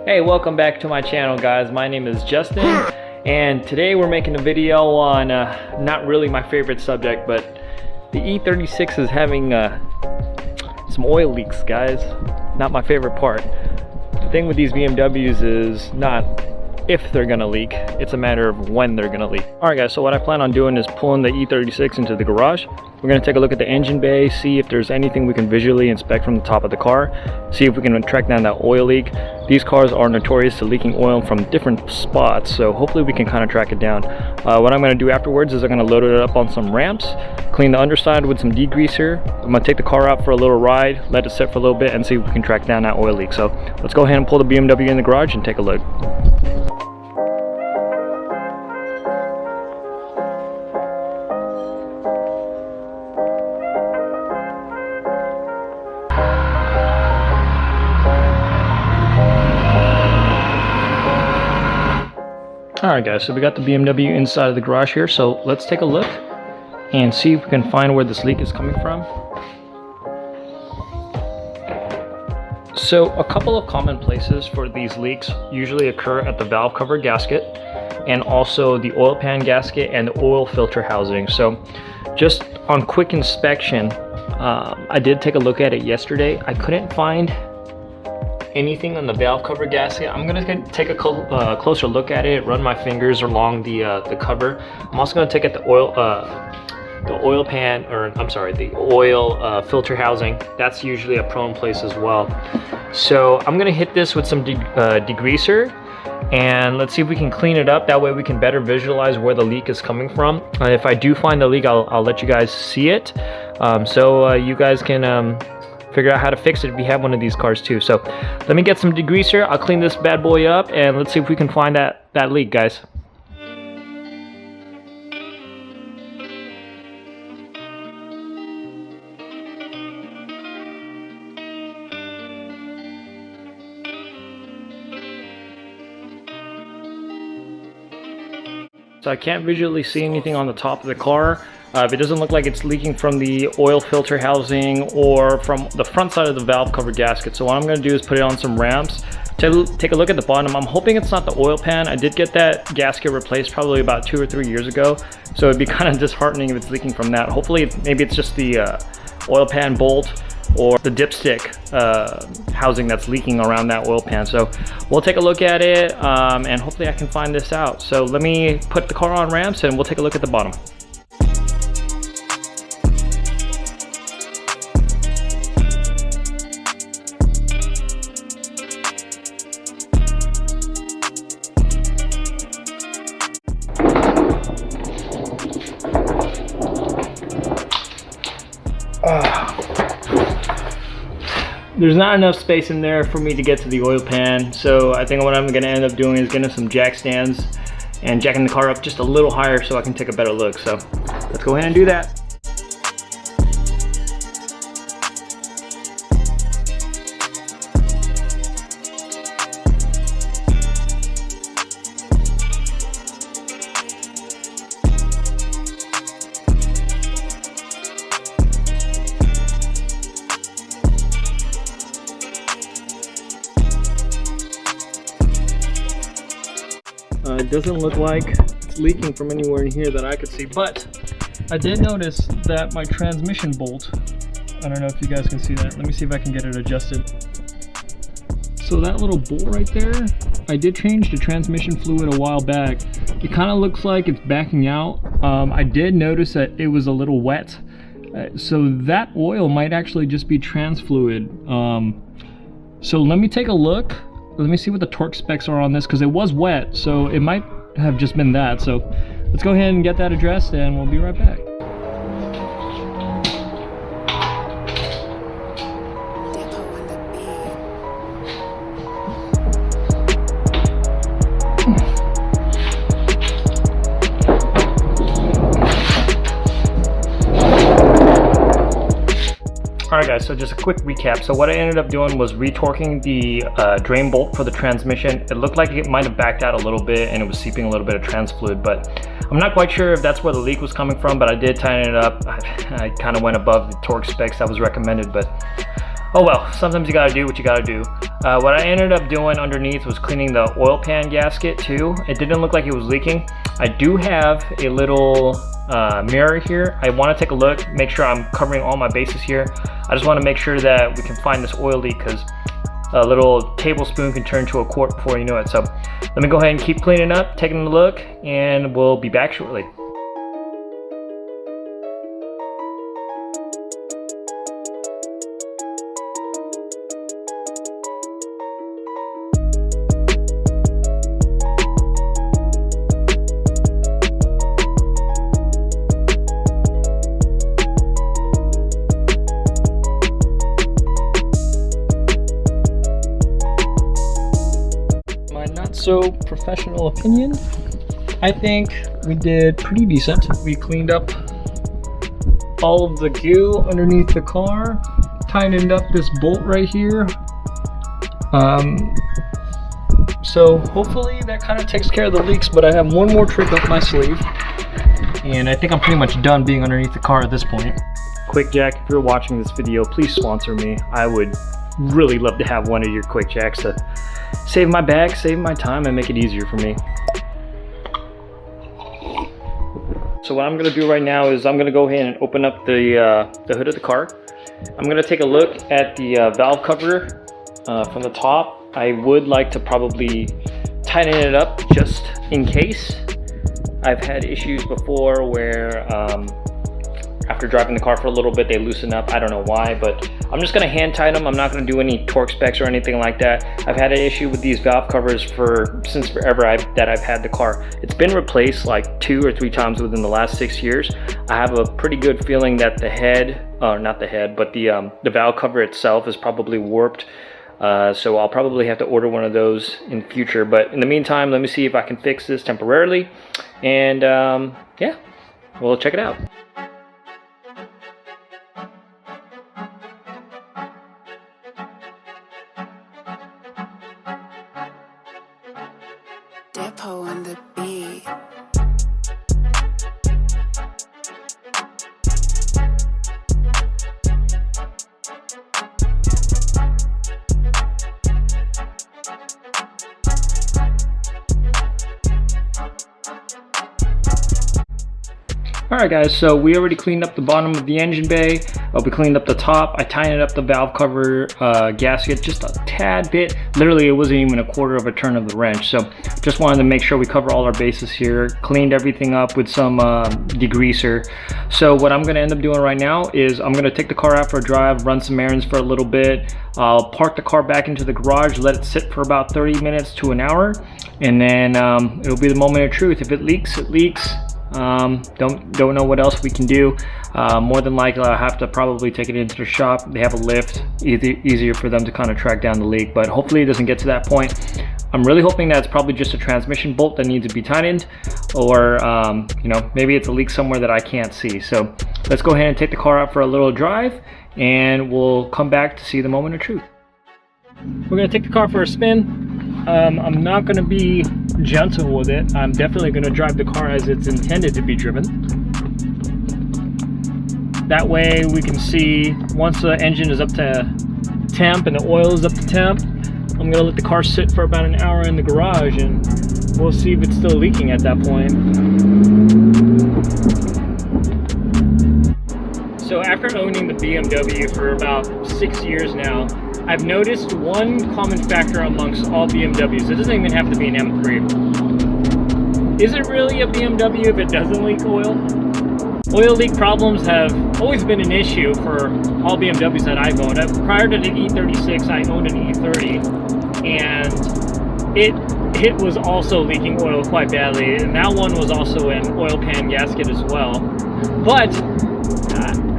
Hey, welcome back to my channel, guys. My name is Justin, and today we're making a video on not really my favorite subject, but the E36 is having some oil leaks, guys. Not my favorite part. The thing with these BMWs is not if they're gonna leak, it's a matter of when they're gonna leak. Alright guys, so what I plan on doing is pulling the E36 into the garage. We're gonna take a look at the engine bay, see if there's anything we can visually inspect from the top of the car, see if we can track down that oil leak. These cars are notorious to leaking oil from different spots, so hopefully we can kind of track it down. What I'm gonna do afterwards is I'm gonna load it up on some ramps, clean the underside with some degreaser. I'm gonna take the car out for a little ride, let it sit for a little bit, and see if we can track down that oil leak. So let's go ahead and pull the BMW in the garage and take a look. Alright guys, so we got the BMW inside of the garage here, so let's take a look and see if we can find where this leak is coming from. So a couple of common places for these leaks usually occur at the valve cover gasket and also the oil pan gasket and the oil filter housing. So just on quick inspection, I did take a look at it yesterday. I couldn't find anything on the valve cover gasket. I'm gonna take a closer look at it, run my fingers along the cover. I'm also gonna take at the oil pan, or I'm sorry, the oil filter housing. That's usually a prone place as well. So I'm gonna hit this with some degreaser, and let's see if we can clean it up. That way we can better visualize where the leak is coming from. If I do find the leak, I'll let you guys see it, so you guys can figure out how to fix it if you have one of these cars too. So let me get some degreaser, I'll clean this bad boy up, and let's see if we can find that leak, guys. So I can't visually see anything on the top of the car. It doesn't look like it's leaking from the oil filter housing or from the front side of the valve cover gasket. So what I'm going to do is put it on some ramps, take a look at the bottom. I'm hoping it's not the oil pan. I did get that gasket replaced probably about 2 or 3 years ago, so it'd be kind of disheartening if it's leaking from that. Hopefully maybe it's just the oil pan bolt or the dipstick housing that's leaking around that oil pan. So we'll take a look at it, and hopefully I can find this out. So let me put the car on ramps and we'll take a look at the bottom. There's not enough space in there for me to get to the oil pan, so I think what I'm going to end up doing is getting some jack stands and jacking the car up just a little higher so I can take a better look. So let's go ahead and do that. It doesn't look like it's leaking from anywhere in here that I could see, but I did notice that my transmission bolt, I don't know if you guys can see that. Let me see if I can get it adjusted. So that little bolt right there, I did change the transmission fluid a while back. It kind of looks like it's backing out. I did notice that it was a little wet. So that oil might actually just be trans fluid. So let me take a look. Let me see what the torque specs are on this, because it was wet, so it might have just been that. So let's go ahead and get that addressed and we'll be right back. Alright guys, so just a quick recap. So what I ended up doing was retorquing the drain bolt for the transmission. It looked like it might have backed out a little bit and it was seeping a little bit of trans fluid, but I'm not quite sure if that's where the leak was coming from, but I did tighten it up. I kind of went above the torque specs that was recommended, but oh well, sometimes you gotta do what you gotta do. What I ended up doing underneath was cleaning the oil pan gasket too. It didn't look like it was leaking. I do have a little mirror here. I want to take a look, make sure I'm covering all my bases here. I just want to make sure that we can find this oil leak, because a little tablespoon can turn to a quart before you know it. So let me go ahead and keep cleaning up, taking a look, and we'll be back shortly. So professional opinion, I think we did pretty decent. We cleaned up all of the goo underneath the car, tightened up this bolt right here. So hopefully that kind of takes care of the leaks, but I have one more trick up my sleeve, and I think I'm pretty much done being underneath the car at this point. Quick Jack, if you're watching this video, please sponsor me. I would really love to have one of your Quick Jacks to save my back, save my time, and make it easier for me. So what I'm going to do right now is I'm going to go ahead and open up the hood of the car. I'm going to take a look at the valve cover from the top. I would like to probably tighten it up just in case. I've had issues before where after driving the car for a little bit, they loosen up. I don't know why, but I'm just gonna hand tighten them. I'm not gonna do any torque specs or anything like that. I've had an issue with these valve covers since forever that I've had the car. It's been replaced like 2 or 3 times within the last 6 years. I have a pretty good feeling that the head, not the head, but the valve cover itself is probably warped. So I'll probably have to order one of those in future. But in the meantime, let me see if I can fix this temporarily. And yeah, we'll check it out. Depo on the beat. Alright guys, so we already cleaned up the bottom of the engine bay. We cleaned up the top. I tightened up the valve cover gasket just a tad bit. Literally, it wasn't even a quarter of a turn of the wrench. So just wanted to make sure we cover all our bases here. Cleaned everything up with some degreaser. So what I'm going to end up doing right now is I'm going to take the car out for a drive, run some errands for a little bit. I'll park the car back into the garage, let it sit for about 30 minutes to an hour, and then it'll be the moment of truth. If it leaks, it leaks. Don't know what else we can do. More than likely I'll have to probably take it into the shop. They have a lift, easier for them to kind of track down the leak, but hopefully it doesn't get to that point. I'm really hoping that it's probably just a transmission bolt that needs to be tightened, or you know, maybe it's a leak somewhere that I can't see. So let's go ahead and take the car out for a little drive, and we'll come back to see the moment of truth. We're gonna take the car for a spin. I'm not going to be gentle with it. I'm definitely going to drive the car as it's intended to be driven. That way we can see once the engine is up to temp and the oil is up to temp, I'm going to let the car sit for about an hour in the garage, and we'll see if it's still leaking at that point. So after owning the BMW for about 6 years now, I've noticed one common factor amongst all BMWs. It doesn't even have to be an M3. Is it really a BMW if it doesn't leak oil? Oil leak problems have always been an issue for all BMWs that I've owned. Prior to the E36, I owned an E30, and it was also leaking oil quite badly, and that one was also an oil pan gasket as well. But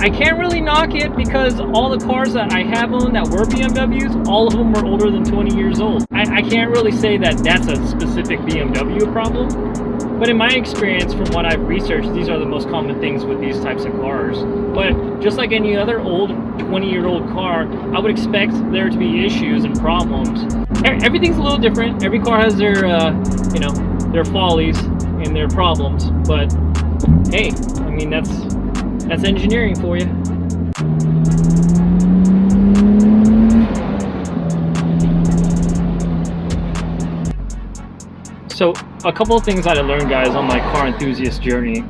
I can't really knock it, because all the cars that I have owned that were BMWs, all of them were older than 20 years old. I can't really say that that's a specific BMW problem, but in my experience, from what I've researched, these are the most common things with these types of cars. But just like any other old 20-year-old car, I would expect there to be issues and problems. Everything's a little different. Every car has their, you know, their follies and their problems. But hey, I mean, that's engineering for you. So a couple of things that I learned, guys, on my car enthusiast journey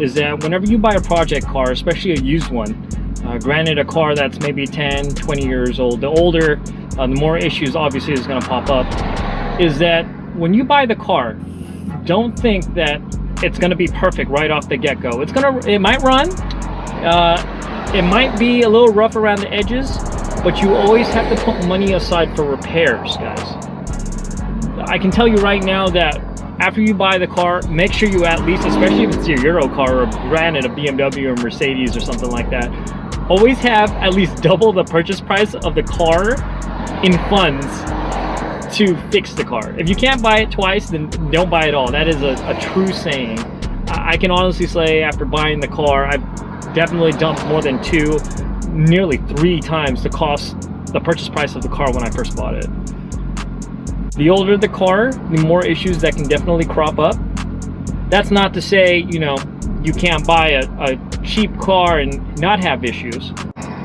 is that whenever you buy a project car, especially a used one, granted a car that's maybe 10, 20 years old, the older, the more issues obviously is going to pop up, is that when you buy the car, don't think that it's going to be perfect right off the get-go. It might run, it might be a little rough around the edges, but you always have to put money aside for repairs, guys. I can tell you right now that after you buy the car, make sure you at least, especially if it's your Euro car or granted a BMW or Mercedes or something like that, always have at least double the purchase price of the car in funds to fix the car. If you can't buy it twice, then don't buy it all. That is a true saying. I can honestly say after buying the car, I've definitely dumped more than 2, nearly 3 times the purchase price of the car when I first bought it. The older the car, the more issues that can definitely crop up. That's not to say, you know, you can't buy a cheap car and not have issues.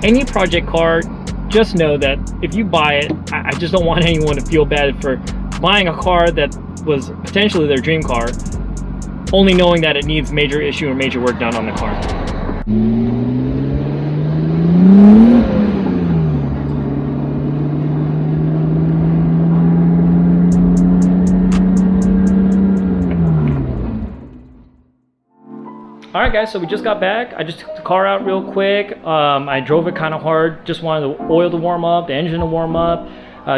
Any project car, just know that if you buy it, I just don't want anyone to feel bad for buying a car that was potentially their dream car, only knowing that it needs major issue or major work done on the car. Alright guys, so we just got back. I just took the car out real quick. I drove it kind of hard. Just wanted the oil to warm up, the engine to warm up.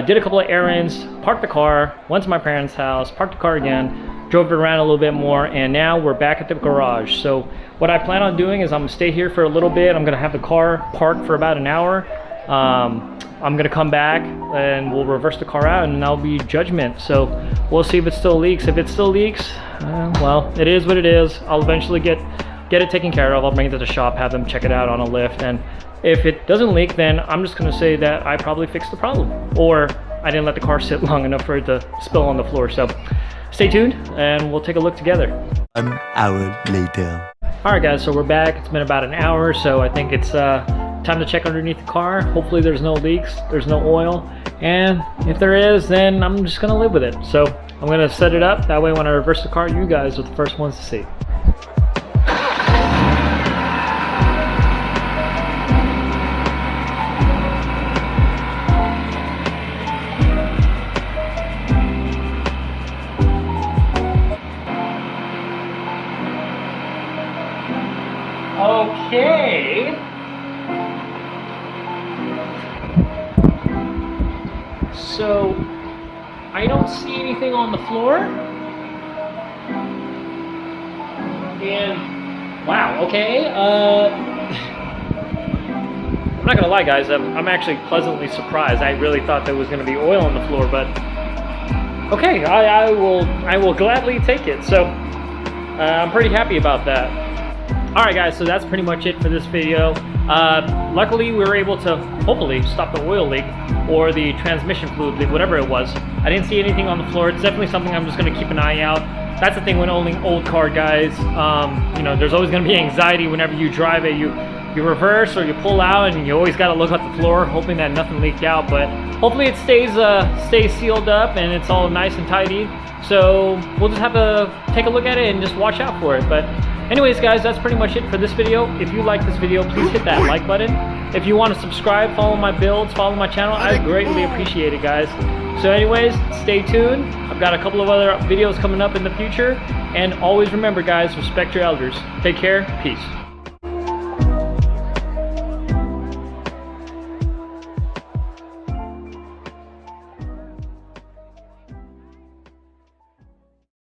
Did a couple of errands, parked the car, went to my parents' house, parked the car again, drove it around a little bit more, and now we're back at the garage. So what I plan on doing is I'm going to stay here for a little bit. I'm going to have the car parked for about an hour. I'm going to come back and we'll reverse the car out and that'll be judgment. So we'll see if it still leaks. If it still leaks, well, it is what it is. I'll eventually get it taken care of. I'll bring it to the shop, have them check it out on a lift, and if it doesn't leak, then I'm just going to say that I probably fixed the problem, or I didn't let the car sit long enough for it to spill on the floor. So stay tuned and we'll take a look together. An hour later. Alright guys, so we're back. It's been about an hour, so I think it's time to check underneath the car. Hopefully there's no leaks, there's no oil, and if there is, then I'm just gonna live with it. So I'm gonna set it up, that way when I reverse the car, you guys are the first ones to see. Okay. So I don't see anything on the floor. And wow, okay. I'm not gonna lie, guys. I'm actually pleasantly surprised. I really thought there was gonna be oil on the floor, but okay, I will gladly take it. So I'm pretty happy about that. Alright guys, so that's pretty much it for this video. Luckily we were able to hopefully stop the oil leak or the transmission fluid leak, whatever it was. I didn't see anything on the floor. It's definitely something I'm just going to keep an eye out. That's the thing when owning old car, guys. You know, there's always going to be anxiety whenever you drive it. You reverse or you pull out and you always got to look at the floor hoping that nothing leaked out, but hopefully it stays sealed up and it's all nice and tidy. So we'll just have to take a look at it and just watch out for it. But anyways guys, that's pretty much it for this video. If you like this video, please hit that like button. If you want to subscribe, follow my builds, follow my channel, I greatly appreciate it, guys. So anyways, stay tuned. I've got a couple of other videos coming up in the future. And always remember, guys, respect your elders. Take care. Peace.